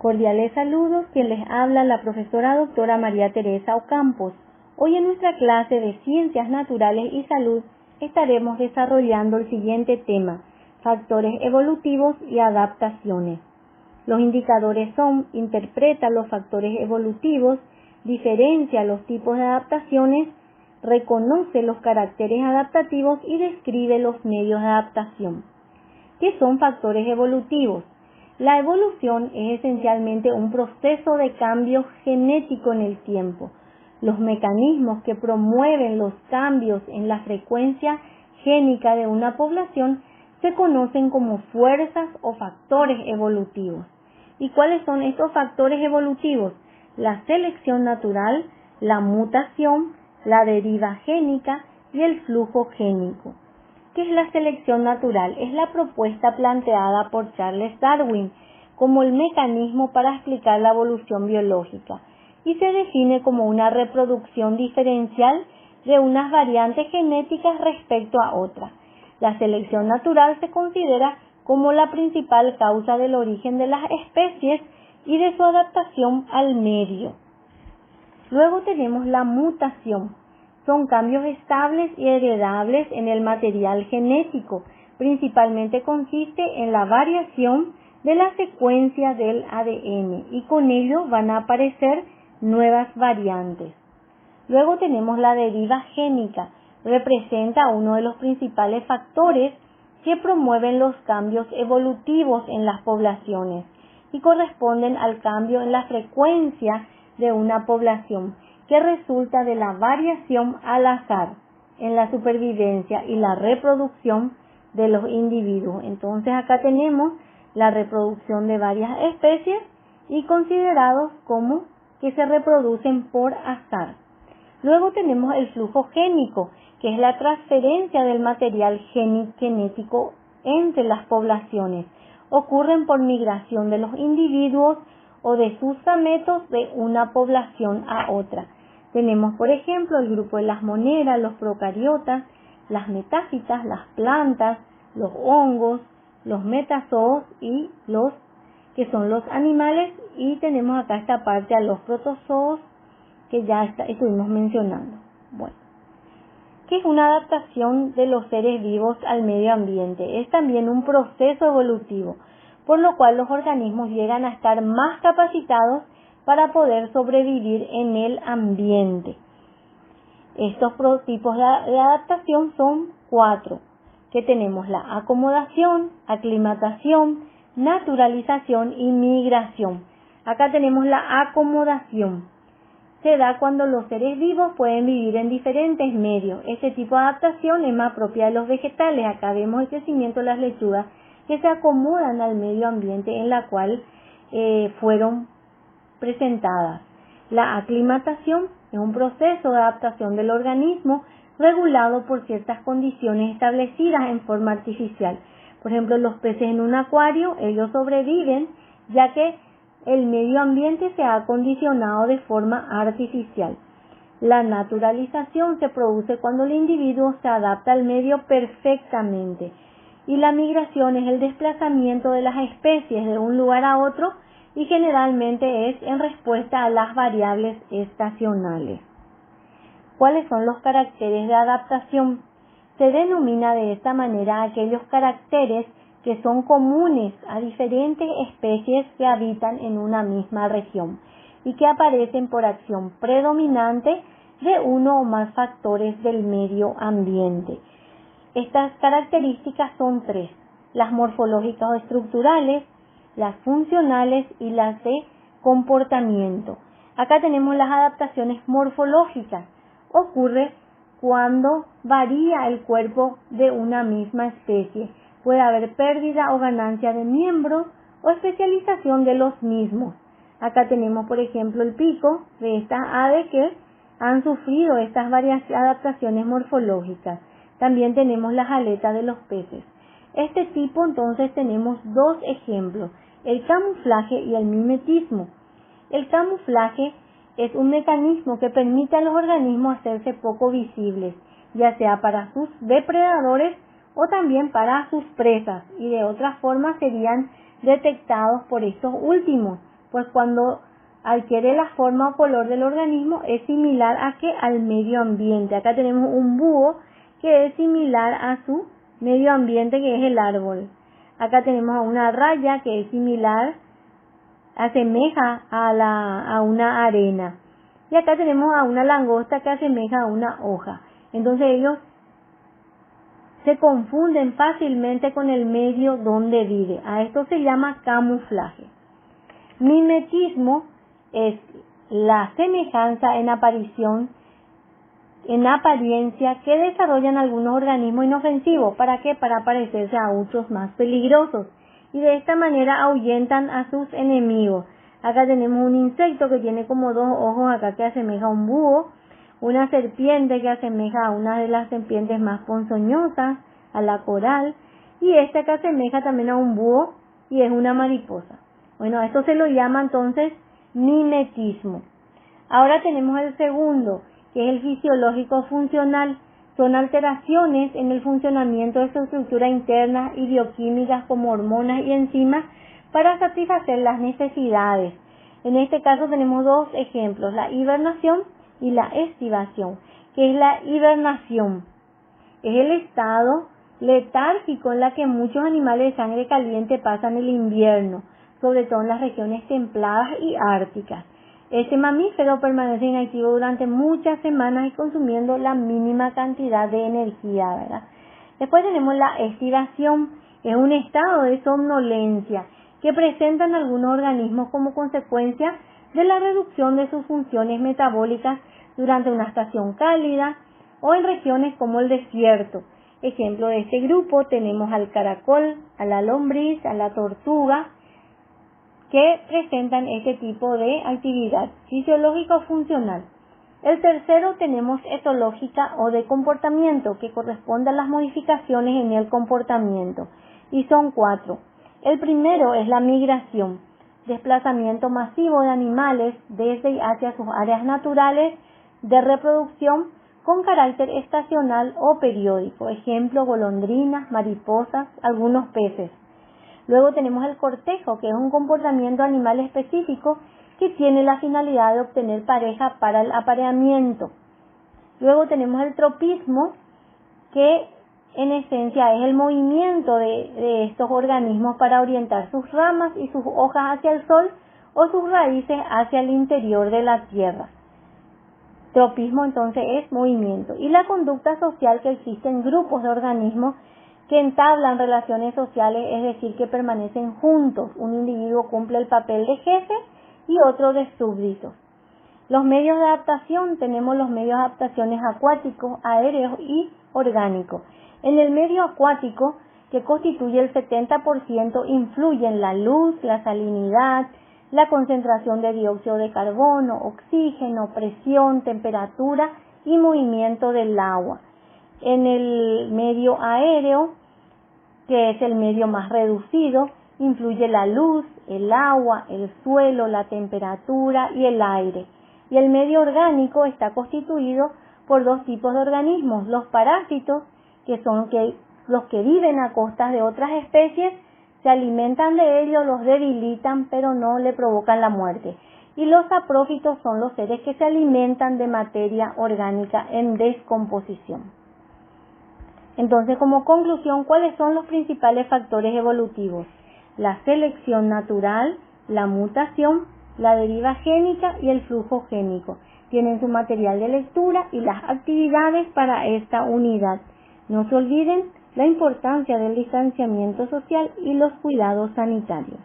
Cordiales saludos, quien les habla la profesora doctora María Teresa Ocampos. Hoy en nuestra clase de Ciencias Naturales y Salud estaremos desarrollando el siguiente tema: factores evolutivos y adaptaciones. Los indicadores son: interpreta los factores evolutivos, diferencia los tipos de adaptaciones, reconoce los caracteres adaptativos y describe los medios de adaptación. ¿Qué son factores evolutivos? La evolución es esencialmente un proceso de cambio genético en el tiempo. Los mecanismos que promueven los cambios en la frecuencia génica de una población se conocen como fuerzas o factores evolutivos. ¿Y cuáles son estos factores evolutivos? La selección natural, la mutación, la deriva génica y el flujo génico. ¿Qué es la selección natural? Es la propuesta planteada por Charles Darwin como el mecanismo para explicar la evolución biológica y se define como una reproducción diferencial de unas variantes genéticas respecto a otras. La selección natural se considera como la principal causa del origen de las especies y de su adaptación al medio. Luego tenemos la mutación. Son cambios estables y heredables en el material genético. Principalmente consiste en la variación de la secuencia del ADN y con ello van a aparecer nuevas variantes. Luego tenemos la deriva génica. Representa uno de los principales factores que promueven los cambios evolutivos en las poblaciones y corresponden al cambio en la frecuencia de una población, que resulta de la variación al azar en la supervivencia y la reproducción de los individuos. Entonces acá tenemos la reproducción de varias especies y considerados como que se reproducen por azar. Luego tenemos el flujo génico, que es la transferencia del material genético entre las poblaciones. Ocurren por migración de los individuos o de sus gametos de una población a otra. Tenemos, por ejemplo, el grupo de las moneras, los procariotas, las metáfitas, las plantas, los hongos, los metazoos y los que son los animales, y tenemos acá esta parte a los protozoos que ya estuvimos mencionando. Bueno, ¿qué es una adaptación de los seres vivos al medio ambiente? Es también un proceso evolutivo, por lo cual los organismos llegan a estar más capacitados para poder sobrevivir en el ambiente. Estos tipos de adaptación son 4, que tenemos: la acomodación, aclimatación, naturalización y migración. Acá tenemos la acomodación. Se da cuando los seres vivos pueden vivir en diferentes medios. Este tipo de adaptación es más propia de los vegetales. Acá vemos el crecimiento de las lechugas que se acomodan al medio ambiente en la cual fueron presentadas. La aclimatación es un proceso de adaptación del organismo regulado por ciertas condiciones establecidas en forma artificial. Por ejemplo, los peces en un acuario, ellos sobreviven ya que el medio ambiente se ha acondicionado de forma artificial. La naturalización se produce cuando el individuo se adapta al medio perfectamente. Y la migración es el desplazamiento de las especies de un lugar a otro y generalmente es en respuesta a las variables estacionales. ¿Cuáles son los caracteres de adaptación? Se denomina de esta manera aquellos caracteres que son comunes a diferentes especies que habitan en una misma región y que aparecen por acción predominante de uno o más factores del medio ambiente. Estas características son 3: las morfológicas o estructurales, las funcionales y las de comportamiento. Acá tenemos las adaptaciones morfológicas. Ocurre cuando varía el cuerpo de una misma especie. Puede haber pérdida o ganancia de miembros o especialización de los mismos. Acá tenemos, por ejemplo, el pico de estas aves que han sufrido estas varias adaptaciones morfológicas. También tenemos las aletas de los peces. Este tipo, entonces, tenemos 2 ejemplos: el camuflaje y el mimetismo. El camuflaje es un mecanismo que permite a los organismos hacerse poco visibles, ya sea para sus depredadores o también para sus presas, y de otra forma serían detectados por estos últimos. Pues cuando adquiere la forma o color del organismo es similar a ¿qué? Al medio ambiente. Acá tenemos un búho que es similar a su medio ambiente, que es el árbol. Acá tenemos a una raya que es similar, asemeja a una arena. Y acá tenemos a una langosta que asemeja a una hoja. Entonces ellos se confunden fácilmente con el medio donde vive. A esto se llama camuflaje. Mimetismo es la semejanza en aparición, en apariencia, que desarrollan algunos organismos inofensivos. ¿Para qué? Para parecerse a otros más peligrosos. Y de esta manera ahuyentan a sus enemigos. Acá tenemos un insecto que tiene como dos ojos acá que asemeja a un búho, una serpiente que asemeja a una de las serpientes más ponzoñosas, a la coral, y esta que asemeja también a un búho y es una mariposa. Bueno, a esto se lo llama entonces mimetismo. Ahora tenemos el segundo, que es el fisiológico funcional. Son alteraciones en el funcionamiento de su estructura interna y bioquímicas como hormonas y enzimas para satisfacer las necesidades. En este caso tenemos dos ejemplos, la hibernación y la estivación. ¿Qué es la hibernación? Es el estado letárgico en la que muchos animales de sangre caliente pasan el invierno, sobre todo en las regiones templadas y árticas. Este mamífero permanece inactivo durante muchas semanas y consumiendo la mínima cantidad de energía, ¿verdad? Después tenemos la estivación, es un estado de somnolencia que presentan algunos organismos como consecuencia de la reducción de sus funciones metabólicas durante una estación cálida o en regiones como el desierto. Ejemplo de este grupo tenemos al caracol, a la lombriz, a la tortuga, que presentan este tipo de actividad fisiológico-funcional. El tercero tenemos etológica o de comportamiento, que corresponde a las modificaciones en el comportamiento, y son 4. El primero es la migración, desplazamiento masivo de animales desde y hacia sus áreas naturales de reproducción con carácter estacional o periódico, ejemplo golondrinas, mariposas, algunos peces. Luego tenemos el cortejo, que es un comportamiento animal específico que tiene la finalidad de obtener pareja para el apareamiento. Luego tenemos el tropismo, que en esencia es el movimiento de estos organismos para orientar sus ramas y sus hojas hacia el sol o sus raíces hacia el interior de la tierra. Tropismo entonces es movimiento. Y la conducta social, que existen grupos de organismos que entablan relaciones sociales, es decir, que permanecen juntos. Un individuo cumple el papel de jefe y otro de súbdito. Los medios de adaptación, tenemos los medios de adaptaciones acuáticos, aéreos y orgánicos. En el medio acuático, que constituye el 70%, influyen la luz, la salinidad, la concentración de dióxido de carbono, oxígeno, presión, temperatura y movimiento del agua. En el medio aéreo, que es el medio más reducido, influye la luz, el agua, el suelo, la temperatura y el aire. Y el medio orgánico está constituido por dos tipos de organismos: los parásitos, que son los que viven a costas de otras especies, se alimentan de ellos, los debilitan, pero no le provocan la muerte. Y los saprófitos son los seres que se alimentan de materia orgánica en descomposición. Entonces, como conclusión, ¿cuáles son los principales factores evolutivos? La selección natural, la mutación, la deriva génica y el flujo génico. Tienen su material de lectura y las actividades para esta unidad. No se olviden la importancia del distanciamiento social y los cuidados sanitarios.